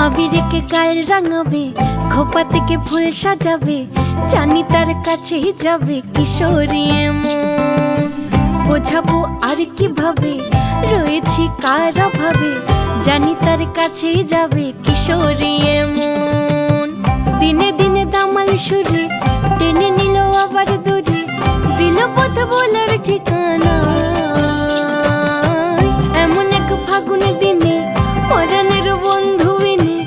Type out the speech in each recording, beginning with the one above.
আবিরকে গাল রাঙাবে, খোপা থেকে ফুল সাজাবে, জানি তার কাছেই যাবে কিশোরী মন। বোঝাবো আর কিভাবে রয়েছি কার অভাবে, জানি তার কাছেই যাবে কিশোরী মন। দিনে দিনে দামাল সুরে টেনে নিল আবার দূরে, দিল পথ বলার ঠিকানা। এমন এক ফাগুন দিনে পরাণের বন্ধু এনে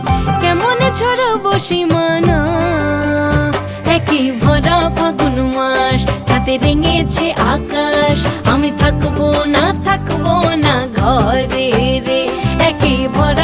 কেমনে ছড়াবো সীমানা। একই ভরা ফাগুন মাস, তাতে রেঙেছে আকাশ, আমি থাকবো না ঘরে রে। একই ভরা